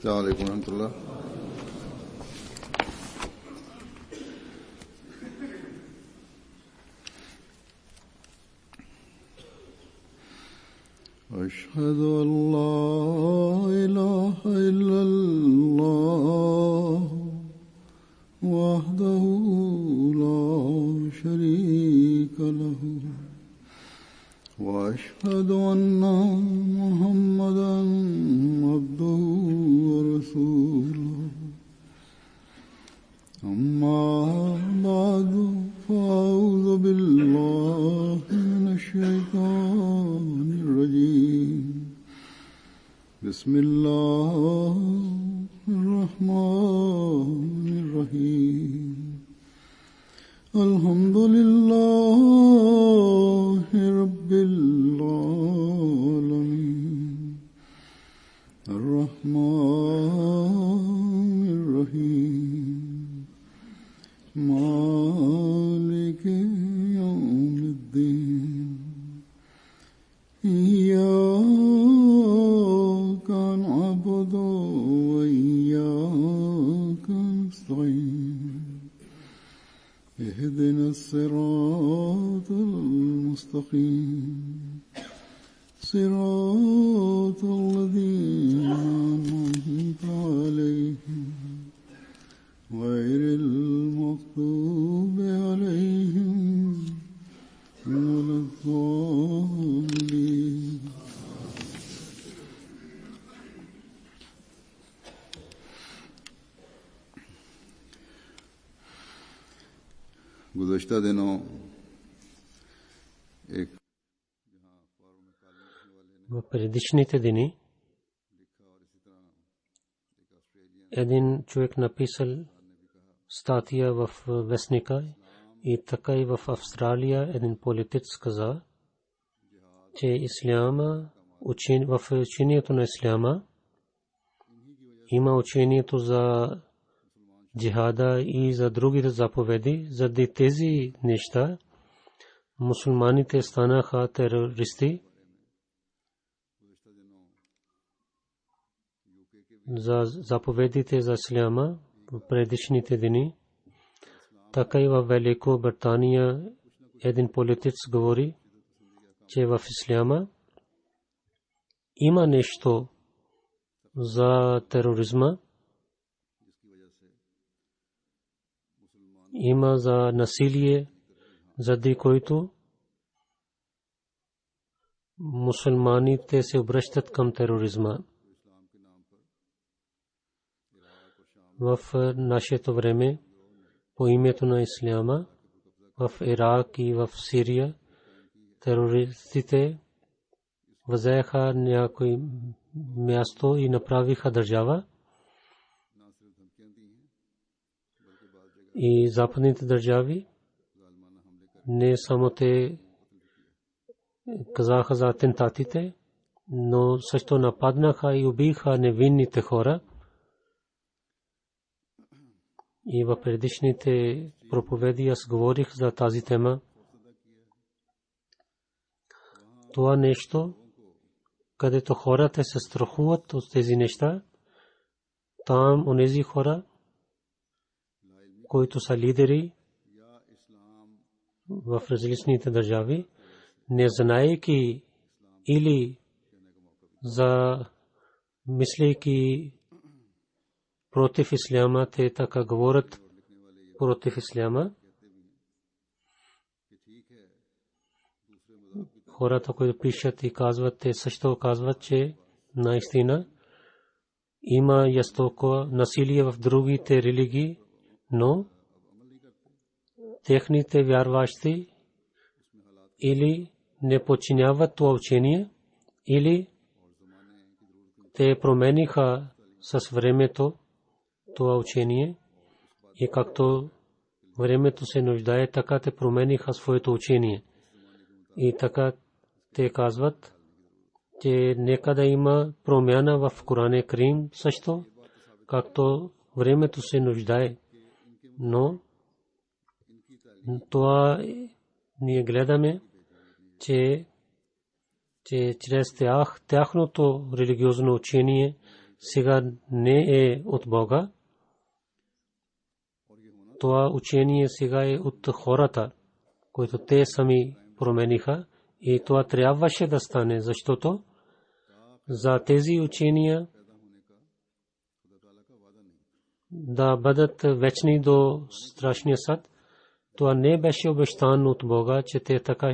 السلام عليكم ورحمة الله. أشهد أن لا إله إلا الله وحده لا شريك له وأشهد أن محمدا عبده ورسوله أما بعد فأعوذ بالله من الشيطان الرجيم بسم الله الرحمن الرحيم الحمد لله رب العالمين الرحمن الرحيم مالك يوم الدين إياك نعبد وإياك نستعين اهدنا الصراط المستقيم صراط الذين أنعمت عليهم غير المغضوب عليهم ولا الضالين. गुज़श्ता दिनों एक в предишните дни един човек написал статия в вестника и така и в Австралия един политик каза, че исляма, в учението на исляма има учението за джихада и за другите заповеди. Заради тези неща мусулманите станаха терористи. За заповедите за исляма в предишните дни, така и в Великобритания един политик говори, че в исляма има нещо за тероризма, има за насилие, заради който мусулманите се обръщат към тероризма. В нашето време по името на исляма в Ирак и в Сирия терористите взеха някой място и направиха държава. И западните държави не само те казаха за атентатите, но също нападнаха и убиха невинните хора. И в предишните проповеди аз говорих за тази тема. Това нещо, където хората се страхуват от тези неща, там онези хора, които са лидери в различните държави, не знаейки или за мислейки против исляма, те така говорят против исляма. Хората, които пишат и казват, те също казват, че наистина има жестоко насилие в другите религии, но техните вярващи или не подчиняват това учение, или те промениха с времето това учение и както времето се нуждае, така те промениха своето учение. И така те казват, че нека да има промяна в Корана Карим също, както времето се нуждае. Но това ние гледаме, че чрез тяхното религиозно учение сега не е от Бога. Това учение сега е от хората, които те сами промениха, и това трябваше да стане, защото за тези учения да бъдат вечни до страшния съд, това не беше обещано от Бога, че те така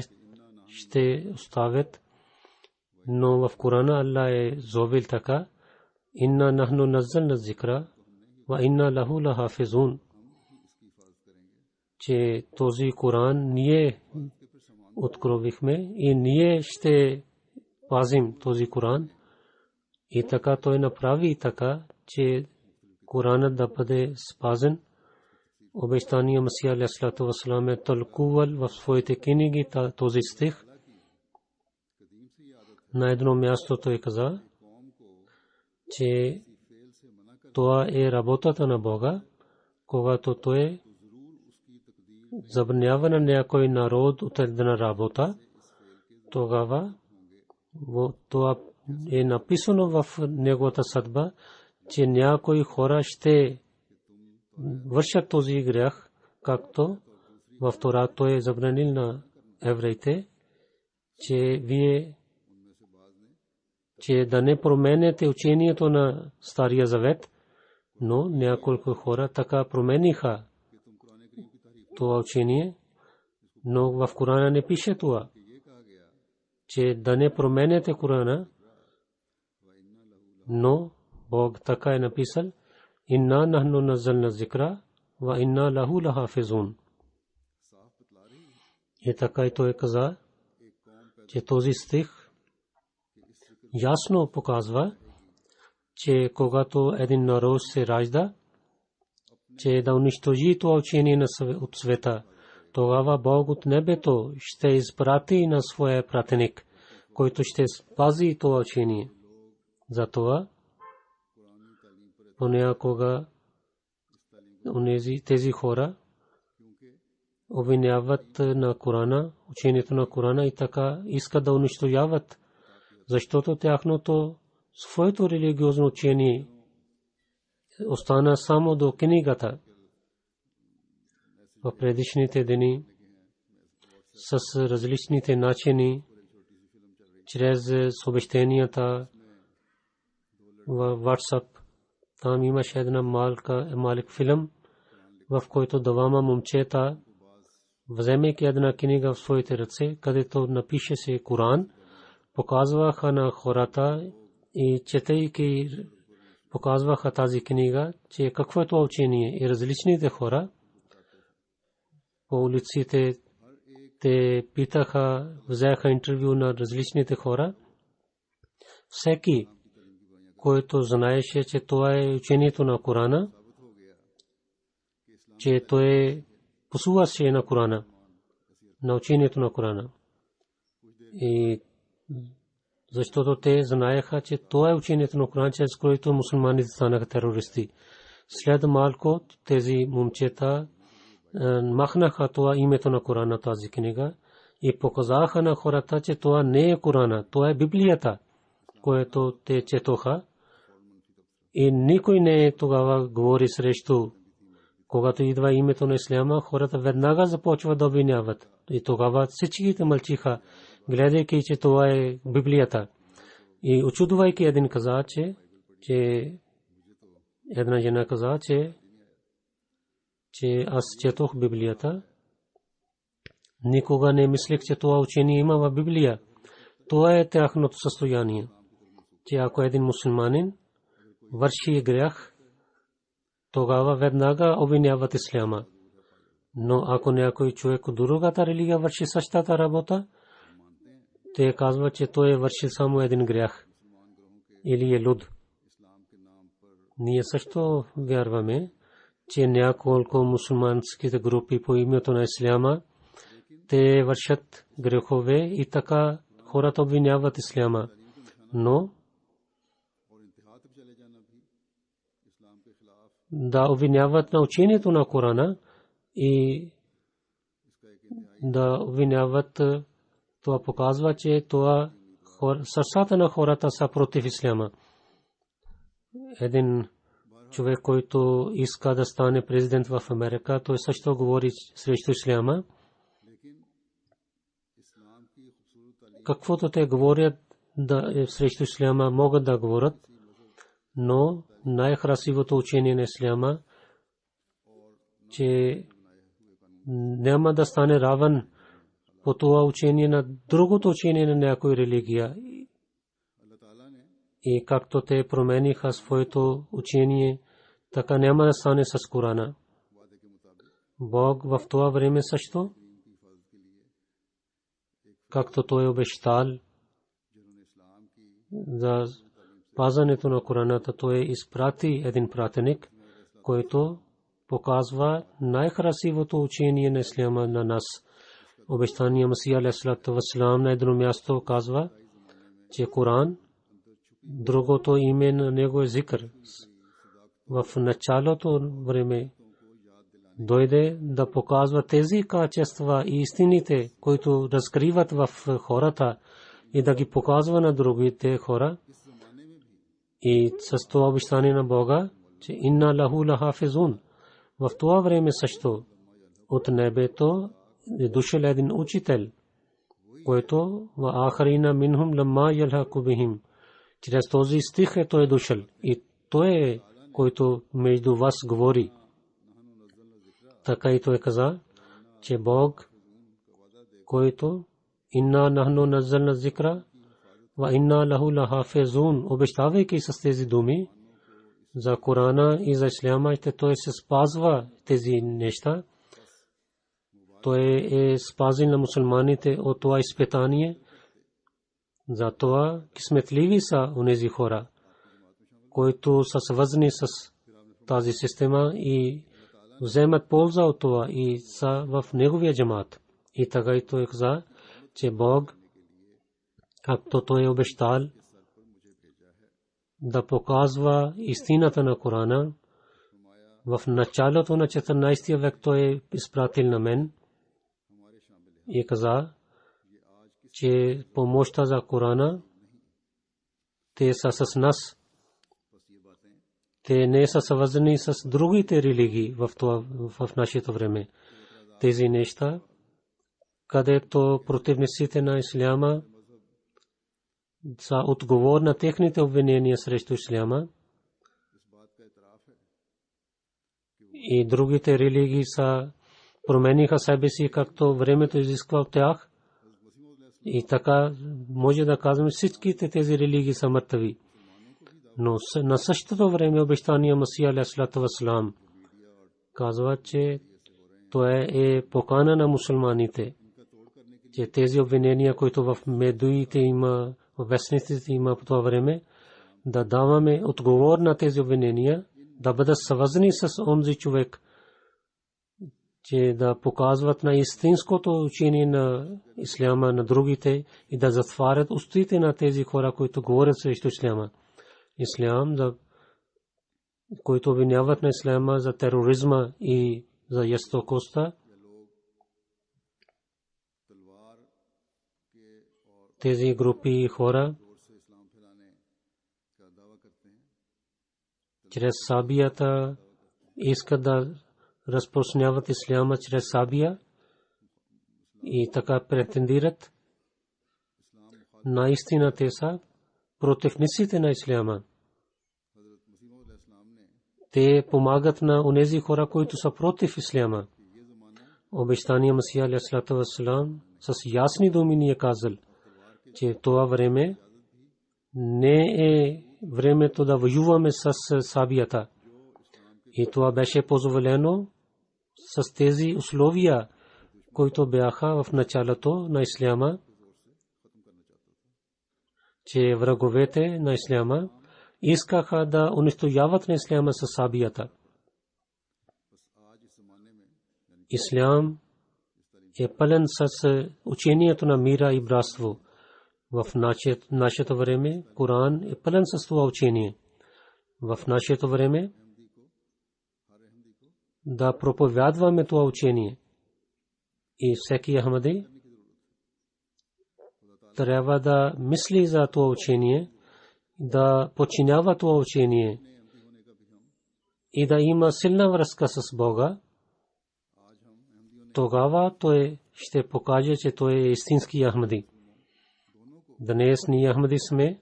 ще оставят. Но в Корана Аллах е зовил така: инна нахну наззална зикра ва инна лаху лахафизун, че този Коран ние откровихме и ние ще пазим този Коран. И така той направи така, че Коранът да бъде спазен. Обещания Масия алейхиссалату вассалам е тълкувал в своите книги този стих. На едно място той каза, че това е работата на Бога, когато той забранява на някой народ от една работа, тогава това е написано в неговата съдба, че някои хора ще вършат този грях, както в Тора той е забранил на евреите, че да не променяте учението на Стария Завет, но няколко хора така промениха това учение, но в Корана не пише това, че да не променяте Корана, но Бог така е написал: инна нахну наззална зикра ва инна лаху лахафизун. И така и той каза, че този стих ясно показва, че когато един народ се ражда, че да унищожи това учение от света, тогава Бог от небето ще изпрати на своя пратеник, който ще спази това учение. Затова понякога тези хора обвиняват на Корана, учението на Корана, и така искат да унищожават, защото тяхното своето религиозно учение остана само до книгата. В предишните дни с различните начини, чрез съобщенията в WhatsApp, там имаше една малък филм, в който двама момчета, вземайки една книга в своите ръце, където напише се Коран, показваха на хората и четейки показваха тази книга, че какво е това учение. И различните хора по улиците те питаха, взеха интервю на различните хора. Всеки, който знаеше, че това е учението на Корана, че той посуваше на Корана, на учението на Корана. И защото те знаеха, че това е учението на Корана, чрез което мусулманите станаха терористи. След малко тези момчета махнаха това името на Корана, тази книга, и показаха на хората, че това не е Корана, това е Библията, което те четоха. И никой не тогава говори срещу. Когато идва името на Исляма, хората веднага започват да обвиняват. И тогава всичките мълчиха, гледайки, че това е Библията. И очудвайки, един каза, че една жена каза, че аз четох Библията. Никога не мислех, че това учение има в Библия. Това е тяхното състояние, че ако един мусулманин върши грях, тогава веднага обвиняват Исляма. Но ако някой човек от другата религия върши същата работа, те казват, че той е вършил само един грях или е луд. Ние също вярваме, че няколко мусулманските групи по името на Исляма, те вършат грехове и така хората обвиняват Исляма. Но да обвиняват на учението на Корана и да обвиняват, това показва, че това сърцата на хората са против Исляма. един човек, който иска да стане президент в Америка, той също говори срещу исляма. Каквото те говорят да срещу исляма, могат да говорят, но най-красивото учение на исляма, че няма да стане равен по това учение на другото учение на някоя религия. И както те промениха своето учение, така няма да стане с Корана. Бог в това време също, както той обещал за пазането на Кораната, той изпрати един пратеник, който показва най-красивото учение на исляма на нас. Обещания Масия алейхиссалату вассалам на едно място казва, че Коран, другото име на него е зикр. В началото време дойде да показва тези качества и истините, които разкриват в хората, и да ги показва на другите хора. И с това обещание на Бога, че инна лаху лахафизун, в това време също от небето е дошъл един учител, който ва ахарина минхум ламма ялхаку бихим. Чрез този стих е той дошъл и той е, който между вас говори. Така и той каза, че Бог, който инна нахну наззална зикра ва инна лаху лахафизун, обещавайки с тези думи за Корана и за исляма, че той се спазва тези неща. Той е спазил на мусулманите от това изпитание. Затова кисметливи са онези хора, които са свързани с тази система и вземат полза от това и са в неговия джамат. И така и той каза, че Бог, както той е обещал да показва истината на Корана, в началото на 14 век той е изпратил на мен и каза, че помощта за Корана, те са с нас. Те не са свързани с другите религии в нашето време. Тези неща, където противниците на исляма са отговор на техните обвинения срещу исляма, и другите религии са промениха себе си, както времето изисква от тях. И така може да кажем, всичките тези религии са мъртви. Но на същото време обещания Масия алейхиссалату вассалам казва, че това е покана на мусулманите, че тези обвинения, които в медиите има, в вестниците има по това време, да даваме отговор на тези обвинения, да бъдат свързани с онзи човек, че да показват на истинското учение на исляма на другите и да затварят устите на тези хора, които говорят срещу исляма. Ислям, които обвиняват на исляма за тероризма и за жестокостта. Тези групи хора чрез сабията искат да разпространяват исляма чрез сабия и така претендират. Наистина те са противниците на исляма. Те помагат на онези хора, които са против исляма. Обещания Масия алейхиссалату вассалам с ясни думи ни е казал, че това време не е времето да воюваме с сабията. И това беше позволено с тези условия, които бяха в началото на исляма, че враговете на исляма искаха да унищожават на исляма с сабията. Ислям е пълен с учението на мира и братство. В нашето време Коран е пълен с това учение. В нашето време да проповядваме това учение. И всеки ахмади трябва да мисли за това учение, да подчинява това учение и да има силна връзка с Бога, тогава той ще покаже, че той е истински Ахмади. Днес ние Ахмади сме,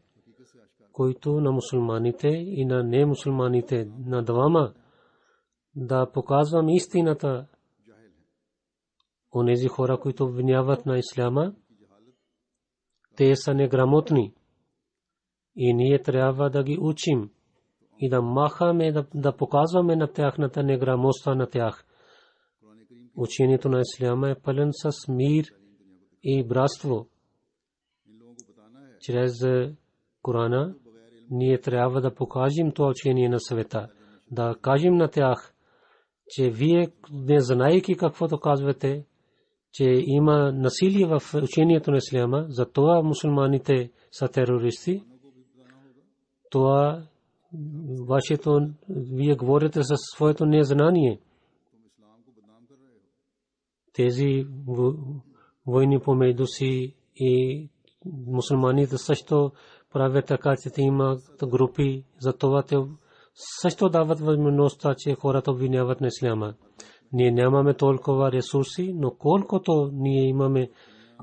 които на мусулманите и на немусулманите, на двама, да показваме истината. Онези хора, които обвиняват на исляма, те са неграмотни и ние трябва да ги учим и да махаме, да показваме на тяхната неграмота на тях. Учението на исляма е пълен с мир и братство. Чрез Корана ние трябва да покажем това учение на света, да кажем на тях, че вие, не знаейки каквото казвате, че има насилие в учението на исляма, за това мусулманите са терористи. Това вашето, вие говорите със своето незнание. Тези войни помежду си и мусулманите също правят така, че те имат групи, за това те също дават възможността, че хората обвиняват на исляма. Ние нямаме толкова ресурси, но колкото ние имаме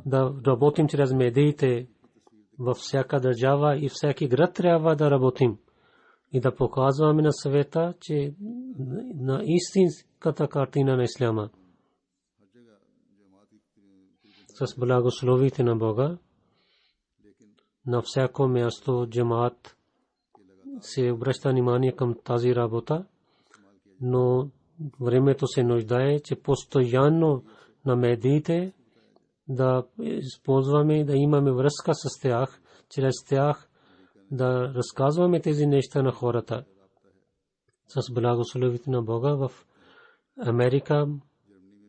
да работим чрез медиите във всяка държава и всеки град, трябва да работим и да показваме на света, че на истинската картина на исляма. С благословите на Бога на всяко място джамаат се обръща внимание към тази работа, но времето се нуждае, че постоянно на медиите да използваме, да имаме връзка с тях, чрез тях да разказваме тези неща на хората. С благословите на Бога в Америка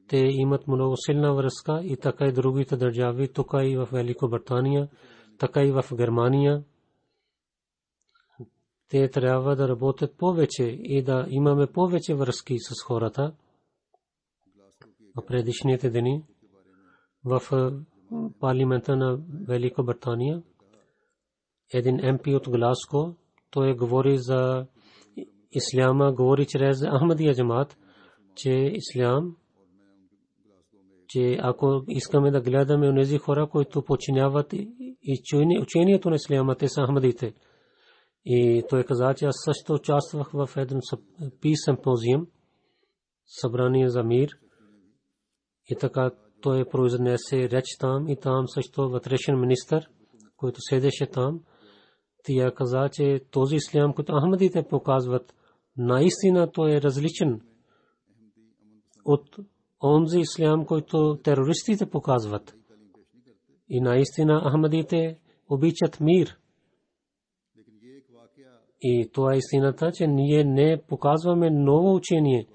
те имат много силна връзка и така и другите държави, тук и в Великобритания, така и в Германия. Те трябва да работят повече и да имаме повече връзки с хората. В предишните дни в парламента на Великобритания един МП от Гласго, той говори за исляма, говори чрез Ахмадия джамаат, че ислям, че ако искаме да гледаме онези хора, които подчиняват и учението на исляма, те са Ахмадите. И той каза, че аз също участвах в един симпозиум, събрание за мир. И така той произнесе реч там и там също вътрешен министър, който седеше там. Тя каза, че този ислям, който Ахмадите показват, наистина той е различен от онзи ислям, който терористите показват. И наистина Ахмадите обичат мир. И това е истината, че ние не показваме ново учение.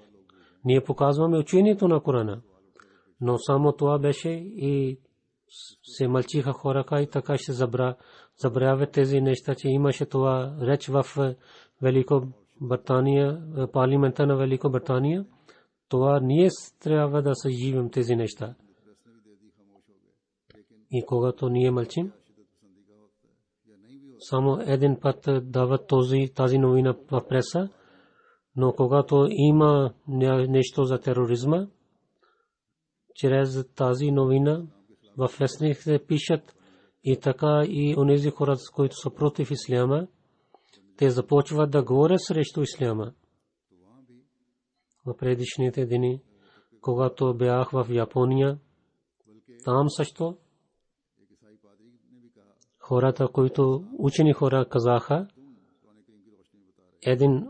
Ние показваме учението на Корана. Но само това беше и се мълчиха хора и така ще забравят тези неща, че имаше това реч в Великобритания, парламента на Великобритания. Това ние трябва да съживим тези неща. И когато ние мълчим, само един път дават тази новина в преса, но когато има нещо за тероризма, чрез тази новина в вестниците пишат и така и онези хора, които са против исляма, те започват да говорят срещу исляма. В предишните дни, когато бях в Япония, там също хората, които учени хора казаха, един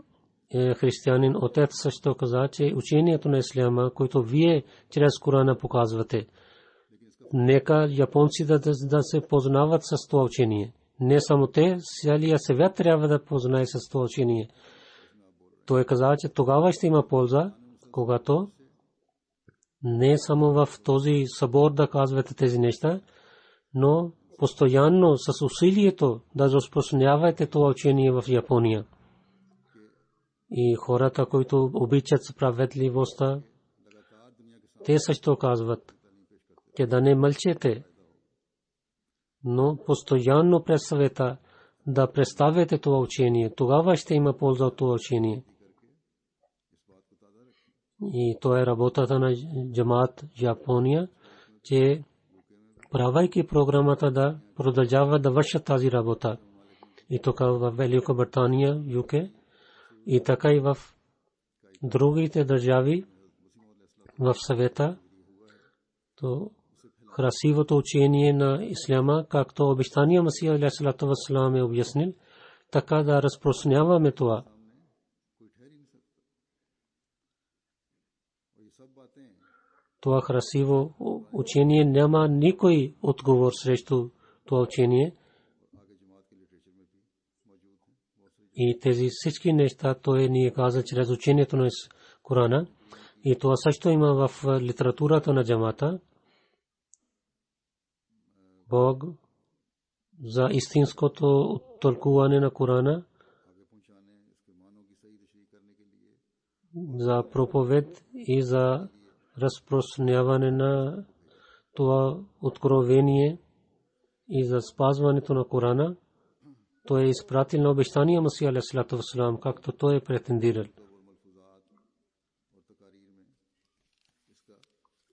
християнин отец също каза, че учението на исляма, което вие чрез Корана показвате, нека японци да се познават с това учение. Не само те, целият свят трябва да познае с това учение. Той каза, че тогава ще има полза, когато не само в този събор да казвате тези неща, но постоянно с усилието да разпространявате това учение в Япония. И хората, които обичат справедливостта, те също казват, че да не мълчете, но постоянно през света да представяте това учение. Тогава ще има полза от това учение. И то е работата на Джамаат Япония, че правайки програмата да продължава да вършат тази работа. И тук в Великобритания, ЮК, и така и в другите държави в съвета, то красивото учение на исляма, както обещания Масия алейхиссалату вассалам е обяснил, така да разпространяваме това. Това красиво учение няма никой отговор срещу това учение. И тези всички неща той ни каза чрез учението на Корана. И това също има в литературата на джамата. Бог за истинското тълкуване на Корана, за проповед и за разпространяване на това откровение и за спазването на Корана, той е изпратил на обещания Масия алейхиссалату вассалам, както той е претендирал.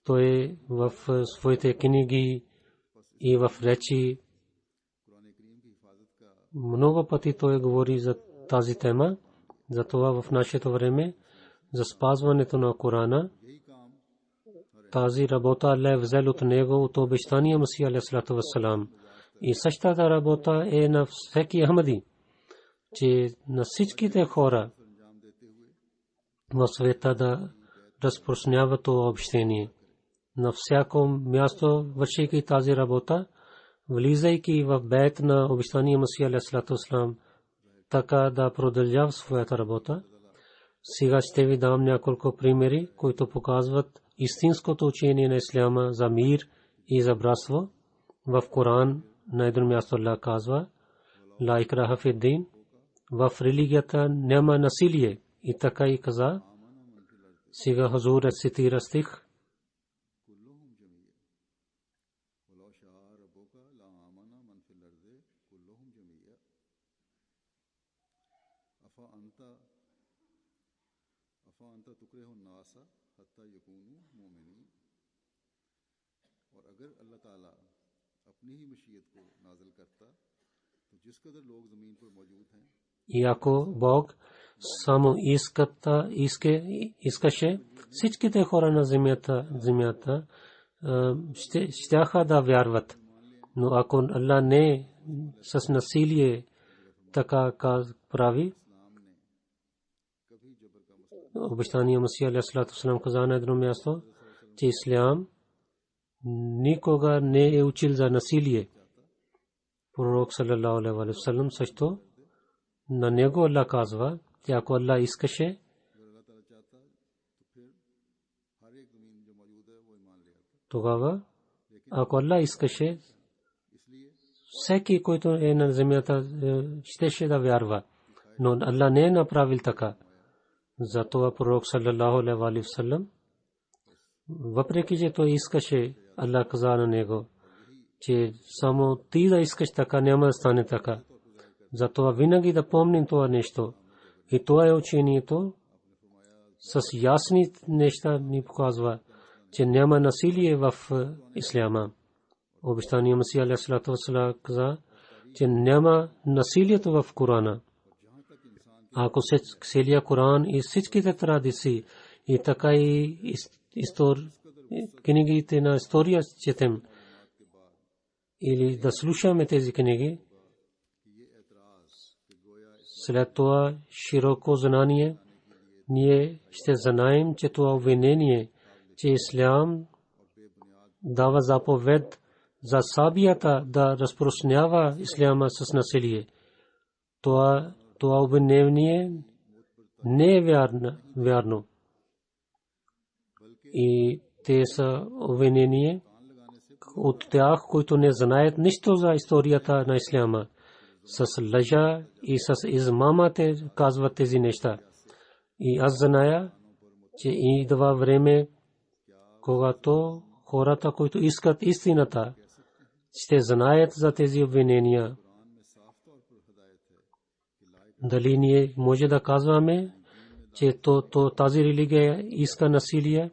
Той в своите книги и в речи много пъти той говори за тази тема. Затова в нашето време за спазването на Корана, тази работа Аллах взел от него от обещания Масия алейхиссалату вассалам. И същата работа е на всеки Ахмади, че на всичките хора в света да разпространяват това общение. На всяко място, вършейки тази работа, влизайки в бейт на обещания Масия алейхиссалату вассалам, така да продължава своята работа. Сега ще ви дам няколко примери, които показват истинското учение на исляма за мир и за братство. В Коран на едно място Аллах казва: ла икраха фи дин, в религията няма насилие. И така и каза. Сега Хазур цитира стих: и ако Бог само искаше всичките хора на земята щяха да вярват. Но ако Аллах не с насилие така прави, обещания Масия алейхиссалату вассалам каза на едно място, че ислям никога не е учил за насилие. Пророк саллаллаху алейхи ва саллям също на него Аллах казва, че ако Аллах искаше, тогава ако Аллах искаше, всеки, който е на земята, щеше да вярва. Но Аллах не е направил така. Затова пророк саллаллаху алейхи ва саллям, въпреки че той искаше, Аллах каза на него, че само ти да искаш така, няма да стане така. Затова винаги да помним това нещо. И това е учението с ясни неща ни показва, че няма насилие в исляма. Обещания Масия алейхиссалату вассалам каза, че няма насилието в Корана. Ако целия Коран и всичките традиции и така и книгите на история четем или да слушаме тези книги, след това широко знание, ние ще знаем, че това обвинение, че ислям дава заповед за сабията да разпространява исляма с насилие. Това обвинение не е вярно. И те са обвинения от тях, които не знаят нищо за историята на исляма. С лъжа и с измама те казват тези неща. И аз зная, че идва време, когато хората, които искат истината, ще знаят за тези обвинения дали ние може да казваме, че тази религия иска насилие,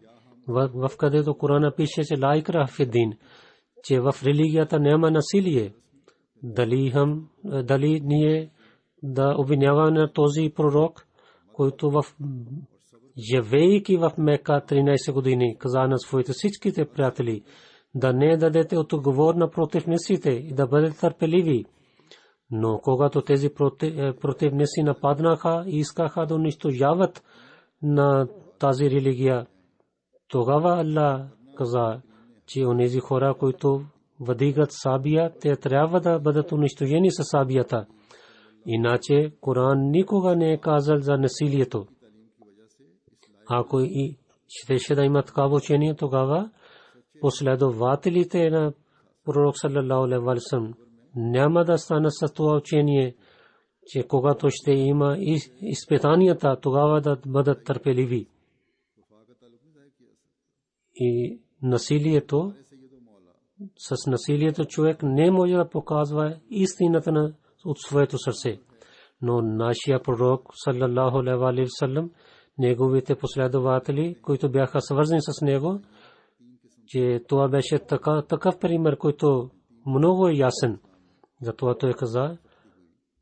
в където Корана пише, че ла икраха фид-дин, че в религията няма насилие. Дали ние да обвиняваме този пророк, който живеейки в Мека 13 години, каза на своите всичките приятели да не дадете отговорна противниците и да бъдете търпеливи. Но когато тези противници нападнаха и искаха да унищожават на тази религия, тогава Аллах каза, че онези хора, които вдигат сабия, те трябва да бъдат унищожени със сабията. Иначе Коран никога не е казал за насилието. Ако и щеше да има такава учение, тогава последователите на пророк саллаллаху алейхи ва саллям няма да станат с това учение, че когато ще има изпитанията, тогава да бъдат търпеливи. И насилието, с насилието човек не може да показва истината от своето сърце. Но нашия пророк саллаллаху алейхи ва саллям, неговите последователи, които бяха свързани с него, че това беше такъв пример, който много е ясен. Затова той каза,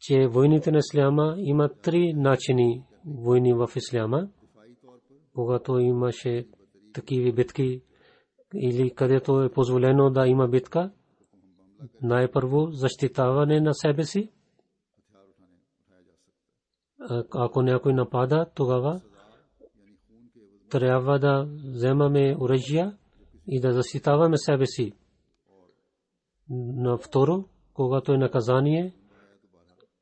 че войните на исляма има 3 начини войни в исляма. Когато имаше такива битки или където е позволено да има битка, най-първо защитаване на себе си. Ако някой напада, тогава трябва да вземаме оръжия и да защитаваме себе си. На второ, когато е наказание,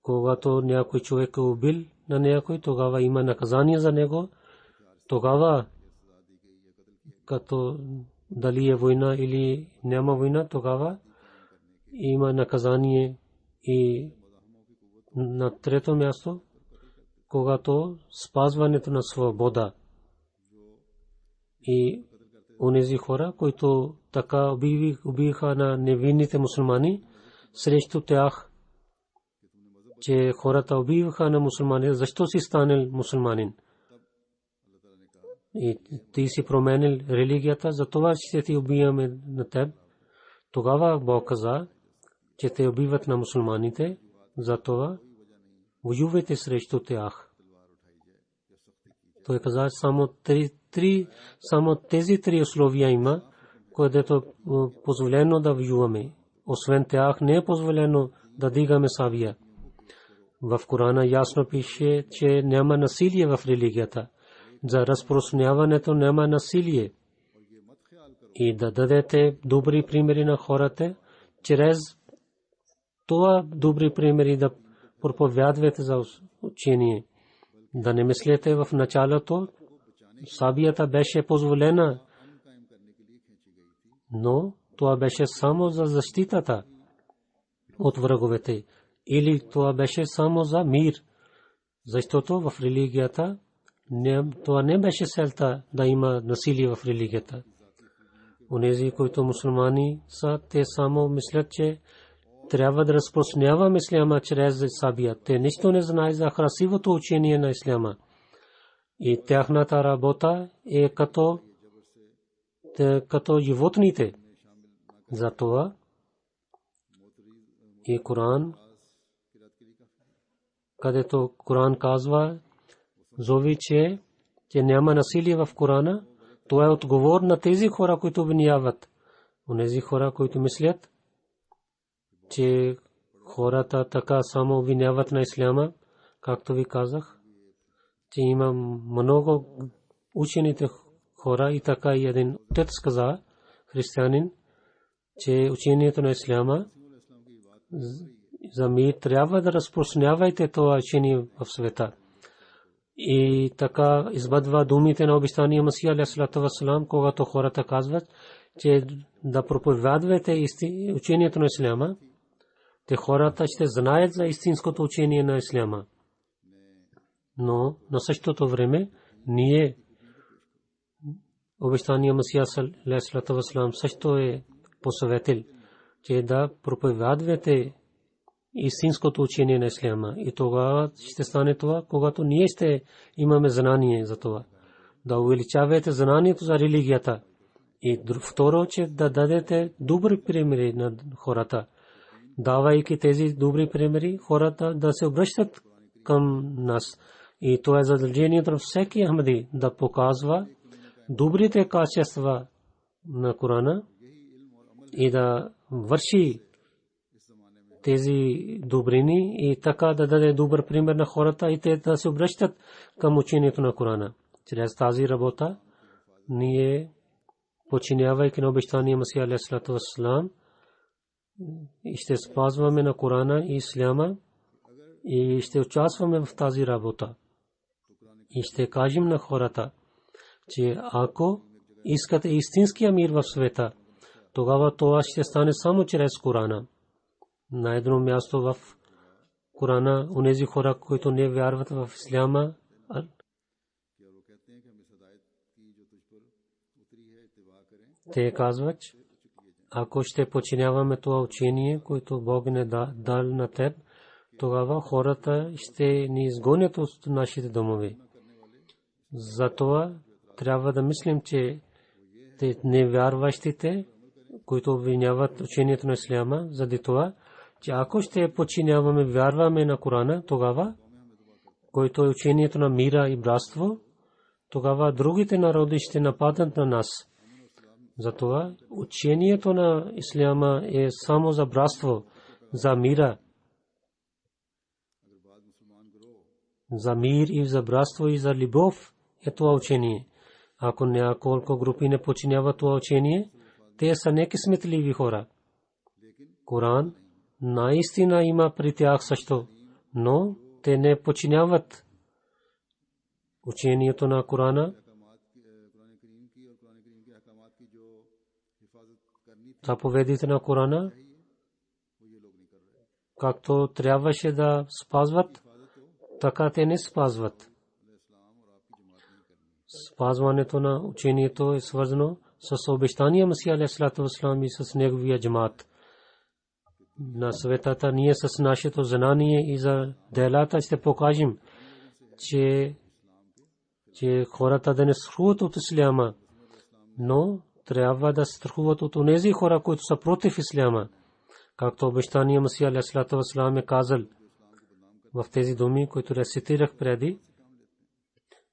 когато някой човек е убил на някой, тогава има наказание за него. Тогава, като дали е война или няма война, тогава има наказание. И на трето място, когато спазването на свобода и онези хора, които така убиха на невинните мусулмани, срещу тях, че хората убиваха на мусулмани, защо си станал мусулманин? И ти си променил религията, за това ще ти убиваме на теб. Тогава Бог каза, че те убиват на мусулманите, за това воювайте срещу тях. Той каза, само тези 3 условия има, където е позволено да воюваме. Освен тях не е позволено да дигаме сабия. В Корана ясно пише, че няма насилие в религията. За разпространяването няма насилие. И да дадете добри примери на хората, чрез това добри примери да проповядвате за учение. Да не мислете в началото, сабията беше позволена, но това беше само за защитата от враговете. Или това беше само за мир. Защото в религията това не беше целта да има насилие в религията. Онези, които мусулмани са, те само мислят, че трябва да разпространяваме исляма чрез сабия. Те нищо не знаят за красивото учение на исляма. И тяхната работа е като животните. Затова и Коран, където Коран казва, зови, че няма насилие в Корана, това е отговор на тези хора, които обвиняват. Онези хора, които мислят, че хората така само обвиняват на исляма, както ви казах, че има много учените хора и така и един отец каза, християнин, че учението на исляма за мир трябва да разпространявайте това учение в света. И така избъдва думите на обещания Масия алейхиссалату вассалам, когато хората казват, че да проповядвате учението на исляма, те хората ще знаят за истинското учение на исляма. Но на същото време ние обещания Масия алейхиссалату вассалам също е посъветил, че да проповядвате истинското учение на исляма. И тогава ще стане това, когато ние ще имаме знание за това. Да увеличавате знанието за религията. И второ, че да дадете добри примери на хората. Давайки тези добри примери, хората да се обръщат към нас. И това е задължението на всеки Ахмади да показва добрите качества на Корана и да върши тези добрини и така да даде добър пример на хората и те да се обръщат към учението на Корана. Чрез тази работа ние, подчинявайки на обещания Масия алейхиссалату вассалам, и ще спазваме на Корана и Исляма и ще участваме в тази работа. И ще кажем на хората, че ако искате истинския мир в света, тогава това ще стане само чрез Корана. На едно място в Корана, онези хора, които не вярват в Исляма, те казват, ако ще подчиняваме това учение, което Бог не дал на теб, тогава хората ще ни изгонят от нашите домове. Затова трябва да мислим, че те невярващите, които обвиняват учението на Исляма, заради това, че ако ще подчиняваме, вярваме на Корана, тогава, който е учението на мира и братство, тогава другите народи ще нападат на нас. Затова учението на Исляма е само за братство, за мира. За мир и за братство и за любов е това учение. Ако няколко групи не подчиняват това учение, те са некъсметливи хора. Коран наистина има при тях също, но те не подчиняват учението на Корана. Заповедите на Корана, както трябваше да спазват, така те не спазват. Спазването на учението е свързано с обещания Масия алейхиссалату вассалам и с неговия джамат. На светата ние с нашето знание и за делата ще покажем, че хората да не страхуват от Исляма, но трябва да се страхуват от онези хора, които са против Исляма. Както обещания Масия алейхиссалату вассалам е казал в тези думи, които рецитирах преди,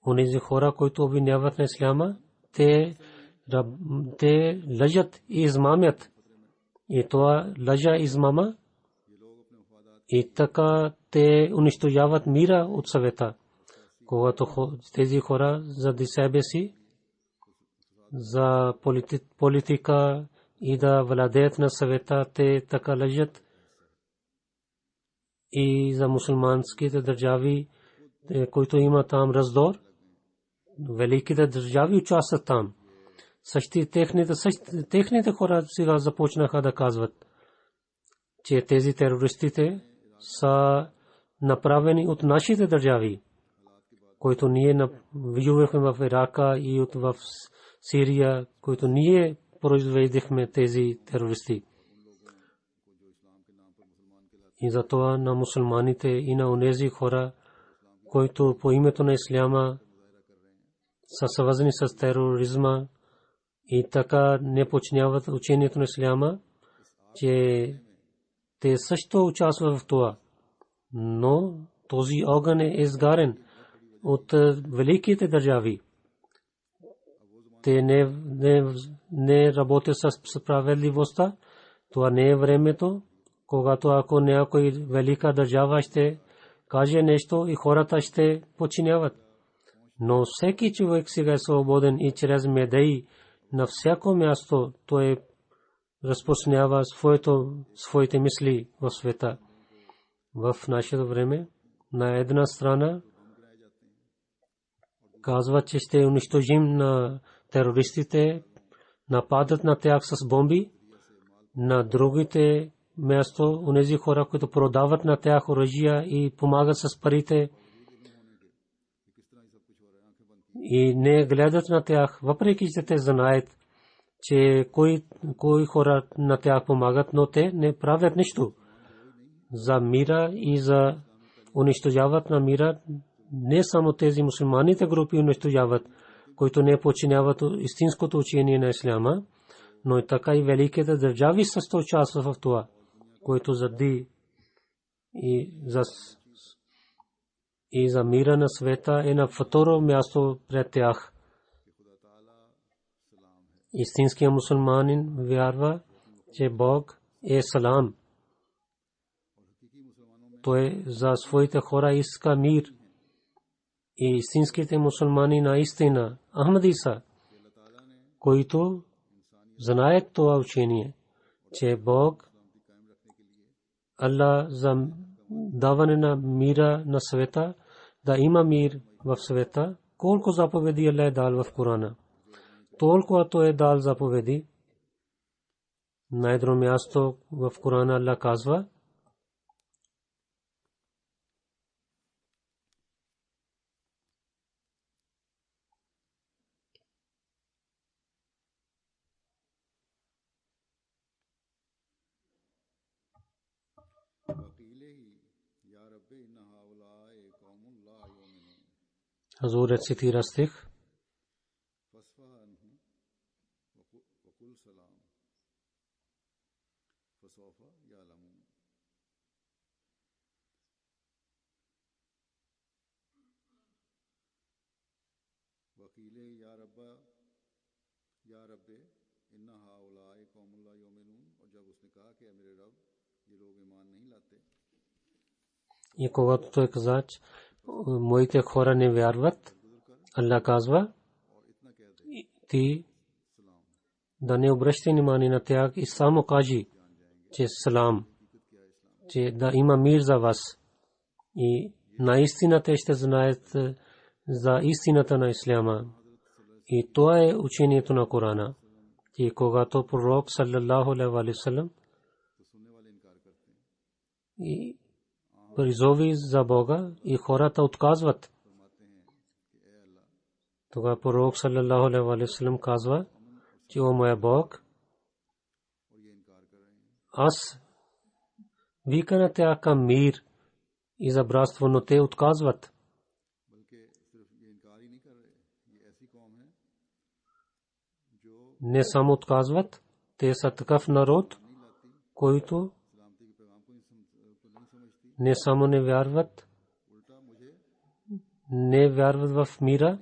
онези хора, които обвиняват на Исляма, те лъжат и измамят. И това лъжа измама, и така те унищожават мира от света. Когато тези хора заради себе си за политика и да владеят на света, те така лъжат. И за мусулманските държави, които има там раздор, великите държави участват там. Техните хора сега започнаха да казват, че тези терористите са направени от нашите държави, които ние воювахме в Ирака и в Сирия, които ние произведихме тези терористи. И затова на мусулманите и на онези хора, които по името на Исляма са свързани с тероризма и така не подчиняват учението на Исляма, че те също участват в това. Но този огън е изгарен от великите държави. Те не работят с справедливостта. Това не е времето, когато ако някой велика държава ще каже нещо и хората ще подчиняват. Но всеки човек сега е свободен и чрез медии на всяко място той разпространява своите мисли в света. В нашето време на една страна казва, че ще унищожим на терористите, нападат на тях с бомби. На другите място онези хора, които продават на тях оръжия и помагат с парите и не гледат на тях, въпреки че те знаят, че кои хора на тях помагат, но те не правят нищо. за мира и за унищожават на мира. Не само тези мусулманите групи унищожават, които не подчиняват истинското учение на исляма, но и така и великите държави също участват в това, което заради и за мира на света е на второ място пред тях. Истинският мусулманин вярва, че Бог е салам. Той за своите хора иска мир. И истинските мусулмани наистина Ахмади са, които знаят това учение, че Бог, Аллах за даване на мира на света, да има мир в света. Колко заповеди Аллах е дал в Корана, толкова той е дал заповеди. На едно място в Корана Аллах казва: Hazur citira stih: И когато той каза, моите хора не вярват, Аллах казва: ти да не обръщай внимание на тях и само кажи, че салам, че да има мир за вас. И наистина те ще знаят за истината на исляма. И това е учението на Корана. И когато пророк саллаллаху алейхи ва саллям и призови за Бога и хората отказват, тогава пророк саллаллаху алейхи ва саллям казва, че о моя Бог, аз вика на тях към мир и за братство, но те отказват. Не само отказват, те са такъв народ, който не само не вярват в мира,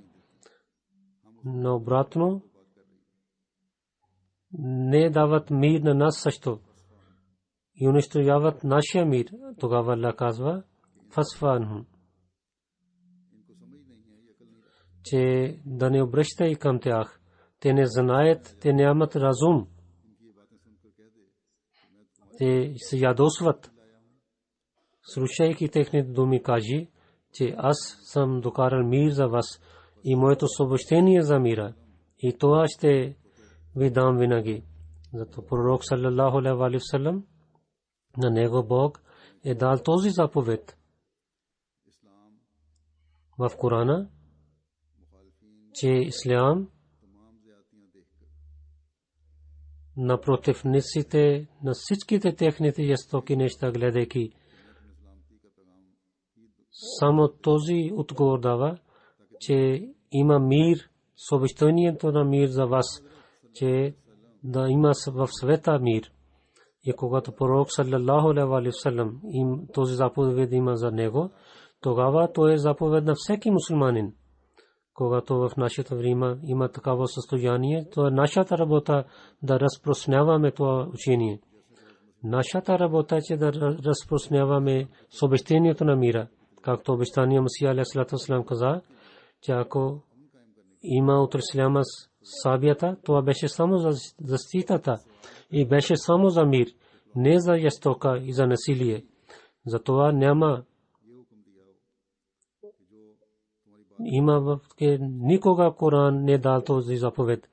но обратно не дават мир на нас също и унищожават нашия мир. Тогава Аллах казва: фасфанхум, че да не обръщай към тях. Те не знаят, те нямат разум. Те се ядосват. Слушайки техните думи, кажи, че аз съм докарал мир за вас и моето освобождение за мира. И това ще ви дам винаги. Зато пророк саллаллаху алейхи ва саллям, на него Бог е дал този заповед в Корана, че ислям на противниците на всичките техните жестоки неща гледайки, само този отговор дава, че има мир, съобщението на мир за вас, че да има в света мир. И когато пророк саллаллаху алейхи ва саллям им този заповед има за него, тогава то е заповед на всеки мусулманин. Когато в нашето време има такава състояние, то е нашата работа да разпространяваме това учение. Нашата работа е да разпространяваме съобщението на мира. Както обещания Масия алейхи салам каза, че ако има от исляма сабията, това беше само за защитата и беше само за мир, не за жестока и за насилие. Затова няма никога Коран не дал този заповед,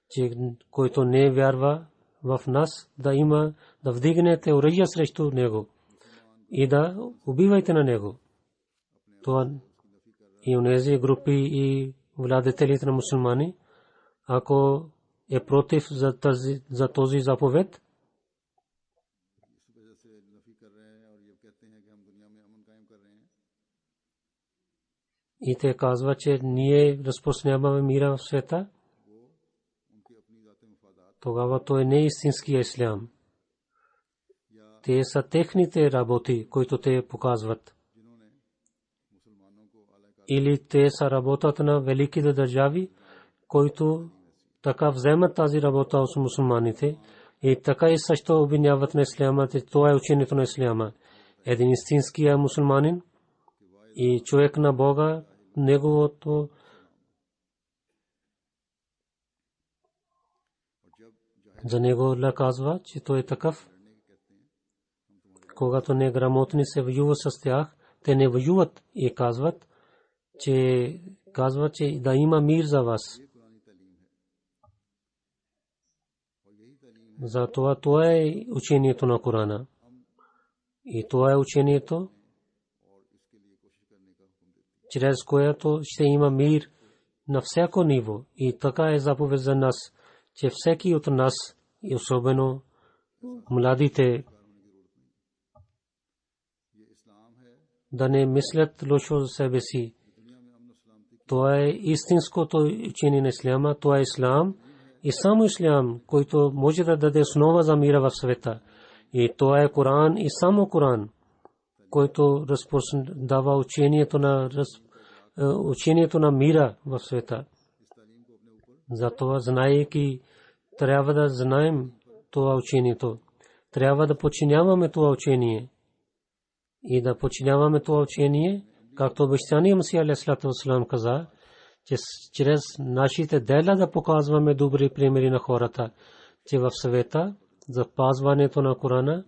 че който не вярва в нас, да има да вдигнете оръжие срещу него и да убивайте на него. Това и онези групи и владетелите на мусулмани, ако е против за този заповед, и те казват, че ние разпространяваме мира в света, тогава той не е истинския ислям. Те са техните работи, които те показват. Или те са работата на великите държави, които така вземат тази работа от мусулманите и така и също обвиняват на исляма, че това е учението на исляма. Един истинския мусулманин и човек на Бога, неговото за него Аллах казва, че той е такъв. Когато неграмотни се воюват с тях, те не воюват и казват, че да има мир за вас. Затова това е учението на Корана. И това е учението, чрез което ще има мир на всяко ниво. И така е заповед за нас, че всеки от нас, и особено младите, да не мислят лошо за себе си. Това е истинското учение на исляма, това е ислам и само ислам, който може да даде основа за мира в света. И това е Коран и само Коран, който дава учението на мира в света. Затова, знаейки, трябва да знаем това учението. Трябва да подчиняваме това учение. И да подчиняваме това учение, както обещания Масия алейхиссалату вассалам каза, че чрез нашите дела да показваме добри примери на хората, че в света за пазването на Корана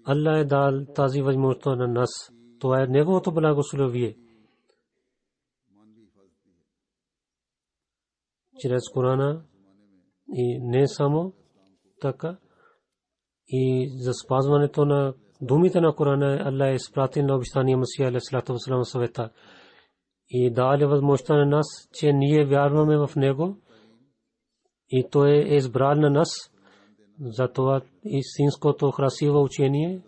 Аллах е дал тази възможност на нас. Това е неговото благословие. Чрез Корана и не само така, и за спазването на думите на Корана Аллах е изпратил на обещания Масия алейхиссалату вассалам света и даде възможността на нас, че ние вярваме в него и той е избрал на нас. Затова истинското красиво учение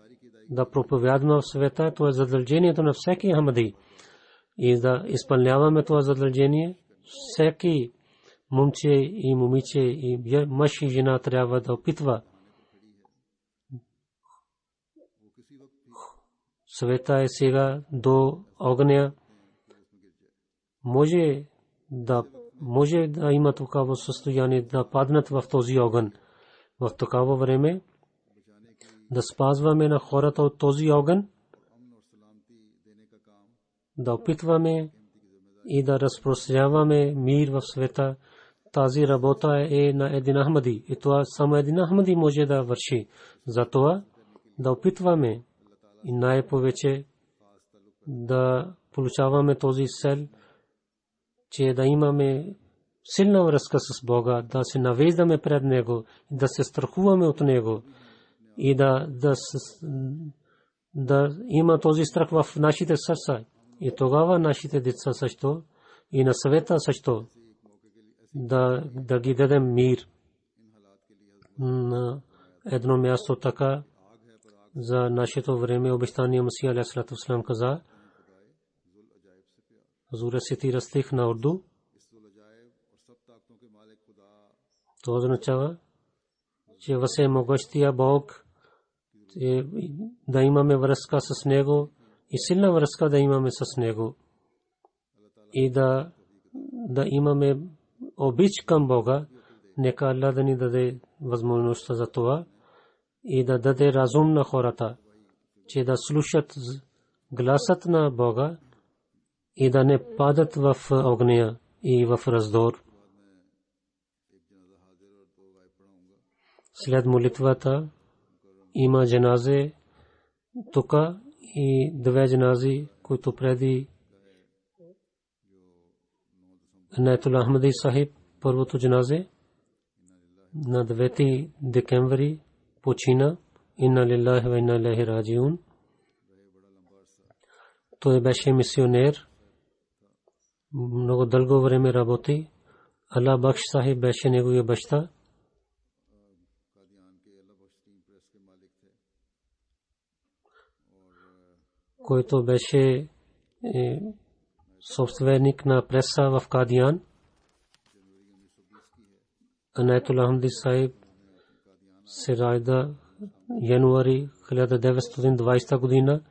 да проповядваме в света, това е задължението на всеки Ахмади. И да изпълняваме това задължение, всеки момче и момиче и мъж и жена трябва да опитва. Света е сега до огня. Може да има такава състояние да паднат в този огън. В такава време да спазваме на хората от този огън, да опитваме и да разпространяваме мир в света. Тази работа е на един Ахмади и това само един Ахмади може да върши. Затова да опитваме и най-повече да получаваме този цел, че да имаме силна връзка с Бога, да се навеждаме пред Него, да се страхуваме от Него и да има този страх в нашите сърца. И тогава нашите деца също и на света също да ги дадем мир. На едно място така за нашето време обещания Масия алейхиссалату вассалам каза, Хазур се цитира стих на урду. Това означава, че всемогъщия Бог, да имаме връзка с Него и силна връзка да имаме с Него и да имаме обич към Бога. Нека Аллах да ни даде възможността за това и да даде разум на хората, че да слушат гласът на Бога и да не падат в огня и в раздор. След молитвата има джаназе тук и две джанази, които преди Анатул Ахмади Сахиб, първото джаназе на 9 декември почина. Инна лиллахи ва инна илайхи раджиун. Той беше мисионер, много дълго време работи. Аллах Бакш Сахиб беше неговия баща. Който беше собственик на преса в Кадиян. Анайтулlah Ahmadi Sahib се ражда януари 1920 година.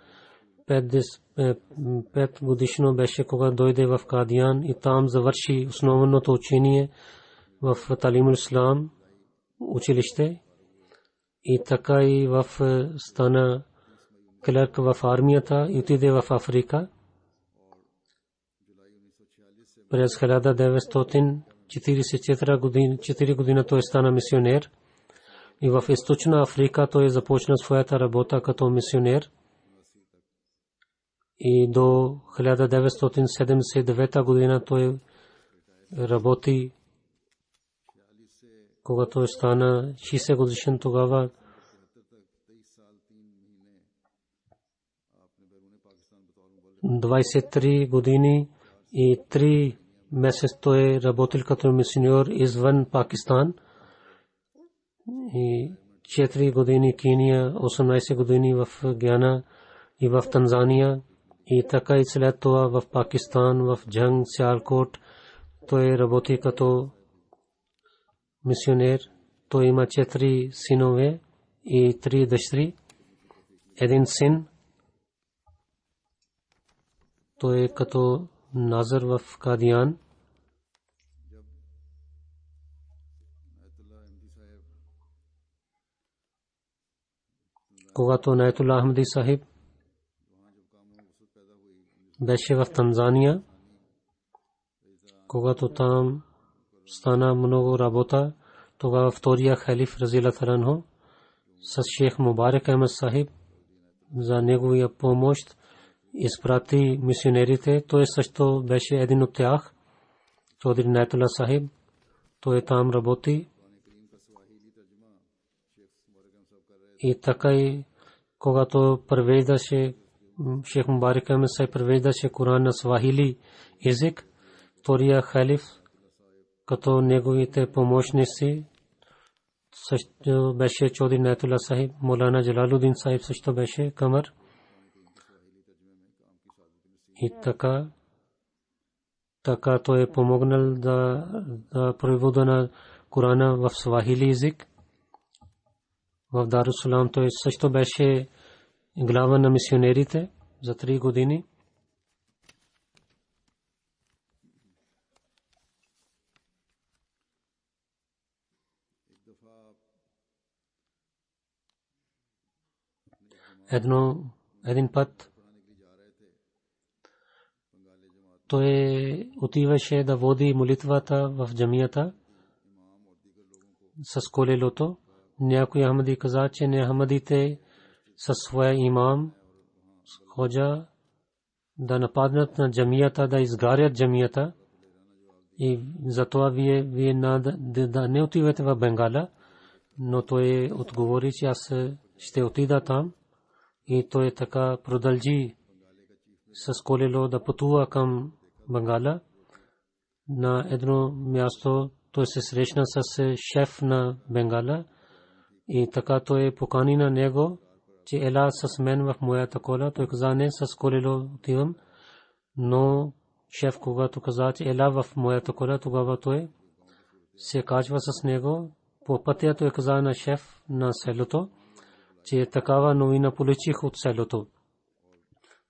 5 годишно беше, когато дойде в Кадиян и там завърши основното учение в Талимул Ислам училище. И така и в стана клерк в армията и отиде в Африка. През 1944 година той стана мисионер и в Източна Африка той започна своята работа като мисионер. И до 1979 година той работи. Когато стана 60 годишен, тогава (23 години и 3 месеца) той работил като мисионер извън Пакистан. И 4 години Кения, 18 години в Гяна и в Танзания. И така и след това в Пакистан, в Джанг, Сиалкот той работи като мисионер. Той има 4 синове и 3 дъщери. Един син той е като назър в Кадиян. Когато Анайтулlah Ahmadi Sahib беше в Танзания, когато там стана много работа, тогава втория халиф Разилат Ранхо с шейх Мубарак Ахмед Сахиб за неговия помощ изпрати мисионерите. Той също беше един от тях, Чодри Анайтулlah Сахиб. Той там работи. И така и когато превеждаше шейх Мубарак Ахмед Сахиб превеждаше Коран на свахили език, втория халиф като неговите помощници също беше Чодри Анайтулlah Сахиб. Молана Джалалудин Сахиб също беше камър. И така той е помогнал да превода на Корана в свахили език. В Дарусалам той също беше глава на мисионерите за 3 години. Един път той отиваше да води молитвата в джамията с колелото. Някой Ахмади каза, че не Ахмадите със своя имам ходжа да нападнат на джамията, да изгарят джамията. И затова вие да не отивате в Бенгала. Но той отговори, че аз ще отида там. И той така продължи с колело да пътува към Бенгала. На едно място той се срещна с шеф на Бенгала. И така той покани на него, че ела с мен в моята кола. Той каза, не, с колело отивам. Но шеф, когато каза, че ела в моята кола, тогава той се качва с него. По пътя той каза на шеф на селото, че такава новина получих от селото.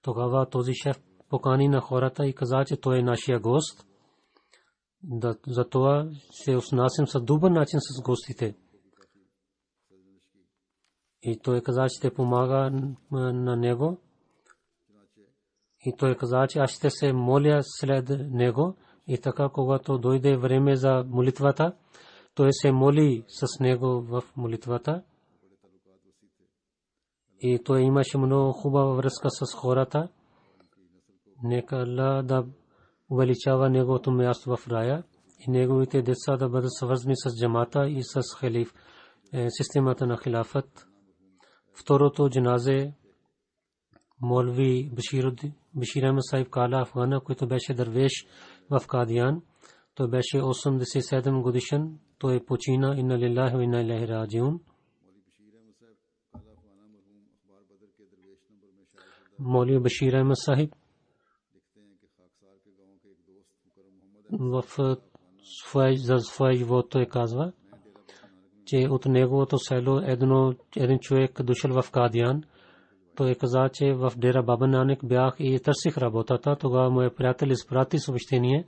Тогава този шеф покани на хората и каза, че той е нашия гост. Затова се отнасям с добър начин с гостите. И той каза, че ще помага на него. И той каза, че аз ще се моля след него. И така, когато дойде време за молитвата, той се моли с него в молитвата. И той имаше много хубава връзка с хората. Нека Аллах да увеличава неговото място в рая и неговите деца да бъдат свързани с джамата и с халиф, системата на хилафът. Второто джаназе Молви Башир Ахмад Сахиб Кала Афгана, който беше дървеш в Кадиян. Той беше 87 годишен. Той почина. Инна лиллахи ва инна илайхи раджиун. Молви Башир Ахмад Сахиб в за своя живот той казва, че от неговото село един човек дошъл в Кадиян. Той каза, че в Дера Баба Нанак бях и търсих работата. Тогава моят приятел изпрати съобщение,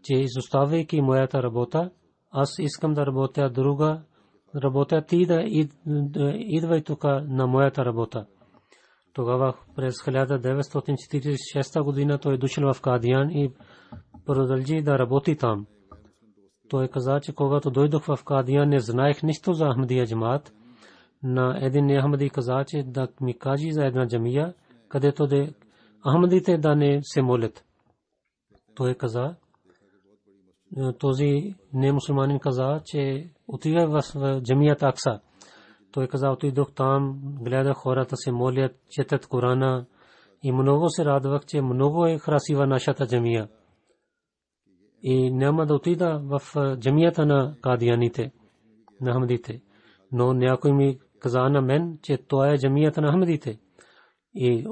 че изоставяйки моята работа, аз искам да работя друга работа, ти да идвай тук на моята работа. Тогава през 1946 година той дошъл в Кадиян и продължи да работи там. Той каза, че когато дойдох в Кадиян, не знаех нищо за Ахмадия джамаат. На един Ахмади каза, че да ми кажи за една джамия, където Ахмадите да не се молят. Той каза, този немусулманин каза, че отива в джамията Акса. Той каза, отидох там, гледах хората се молят, четат Корана и много се радвах, че много е красива нашата джамия. И няма да отида в джамията на Кадияните, на Ахмадите. Но някой ми каза на мен, че това е джамията на Ахмадите. И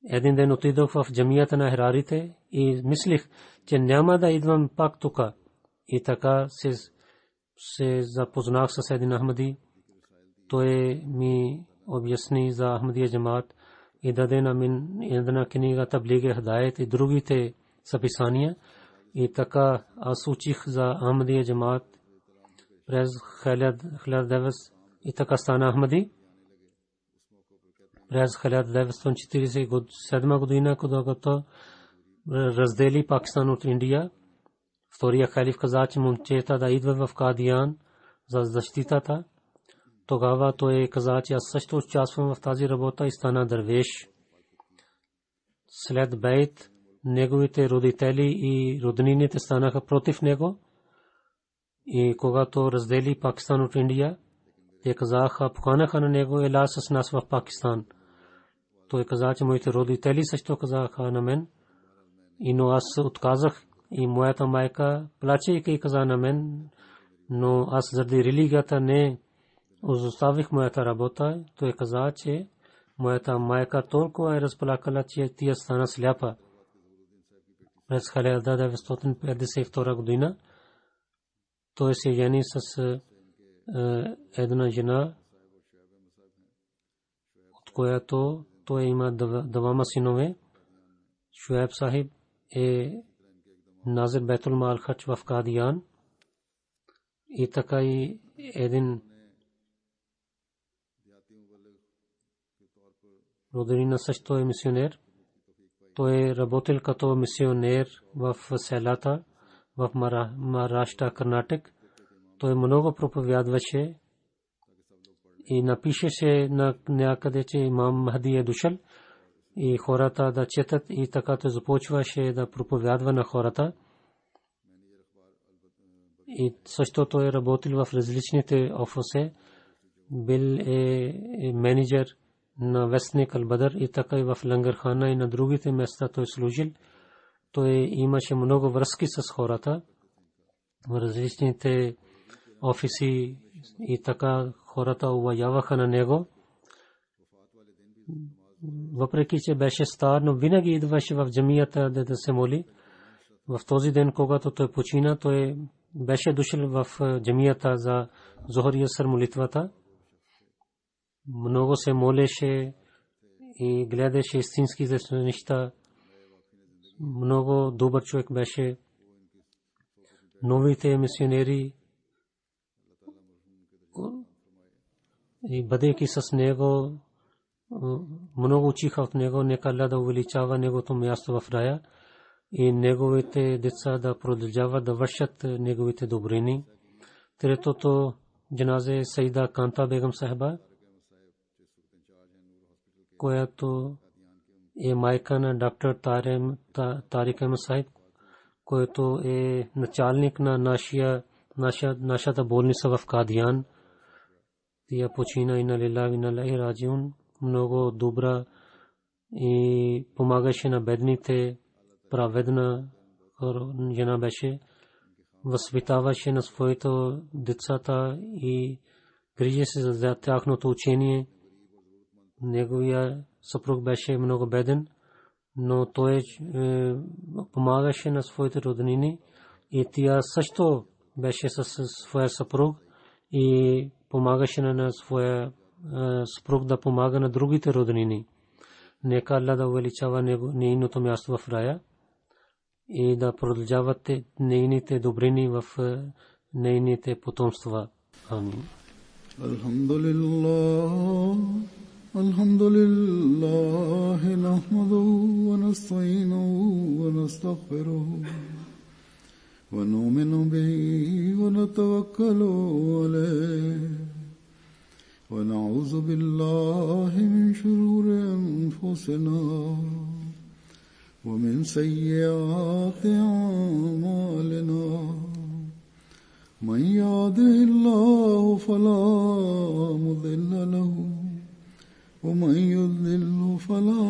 един ден отидох в джамията на Херарите и мислих, че няма да идвам пак тук. И така се запознах с един Ахмади. Той ми обясни за Ахмадия джамаат и даде на мен една книга Таблиге Хидайет и другите съписания. И така аз учих за Ахмадия джамаат през 1900 и така стана Ахмади. През 1947 година, когато раздели Пакистан от Индия, втория халиф каза, че момчета да идва в Кадиян за защитата. Тогава той каза, че аз също участвам в тази работа и стана дървеш. След бейт неговите родители и роднините станаха против него. И когато раздели Пакистан от Индия, те казаха, поканаха на него, ела с нас в Пакистан. Той каза, че моите родители също казаха на мен. И но аз отказах и моята майка плачейки каза на мен, но аз заради религията не оставих моята работа. Той каза, че моята майка толкова е разплакала, че тя стана сляпа. През 1952 година той се жени с една жена, от която той има двама синове. Шуайб Сахиб е Назир Бейтул Мал Хач в Кадиян. И така и един роднина също е мисионер. Той е работил като мисионер в селата в Махарашта, Карнатик. Той много проповядваше и напишеше някъде, че имам Махди е дошъл и хората да четат и така той започваше да проповядва на хората. И също той е работил в различните офиси. Бил е менеджер на вестник Ал-Бадър и така и в Лангархана и на другите места той служил. Той имаше много връзки с хората в различните офиси и така хората уважаваха на него. Въпреки че беше стар, но винаги идваше в джамията да се моли. В този ден, когато той почина, той беше дошъл в джамията за Зохр и Аср молитвата. Много се молеше и гледаше истинските неща. Много добър човек беше. Новите мисионери и бъдейки с него, много учиха от него. Нека Аллах да увеличава неговото място в рая и неговите деца да продължават да вършат неговите добрини. Третото джаназе Саида Канта Бегам Сахиба, която е майка на доктор Тарик Ахмед Сахиб, който е началник на нашата болница в Кадиян. Тя почина и на лилlah и на лилlah раджиун. Много добра и помагаше на бедните. Праведна жена беше. Възпитаваше на своите децата и грижи се за тяхното учение. Неговия съпруг беше много беден, но той помагаше на своите роднини и тя също беше със своя съпруг и помагаше на своя съпруг да помага на другите роднини. Нека Аллах да увеличава нейното място в рая и да продължават нейните добрини в нейните потомства. Амин. الحمد لله نحمده ونستعينه ونستغفره ونؤمن به ونتوكل عليه ونعوذ بالله من شرور أنفسنا ومن سيئات أعمالنا من يهده الله فلا مضل له ومن يضلل فلا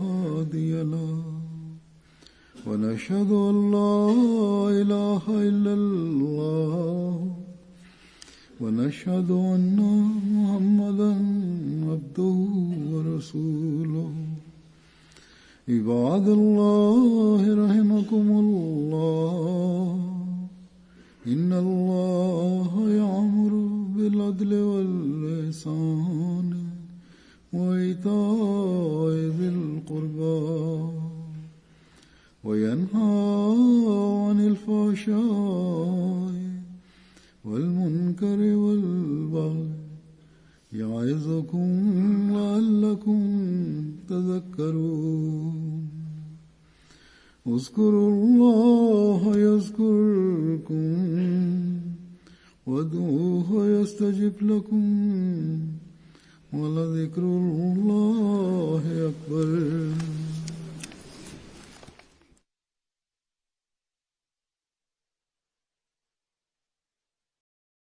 هادي له ونشهد أن لا إله إلا الله ونشهد أن محمدا عبده ورسوله عباد الله رحمكم الله إن الله يأمر بالعدل والإحسان وإيتاء ذي القربى وينهى عن الفحشاء والمنكر والبغي يعظكم لعلكم تذكرون اذكروا الله يذكركم وادعوه يستجب لكم ولذكر الله أكبر.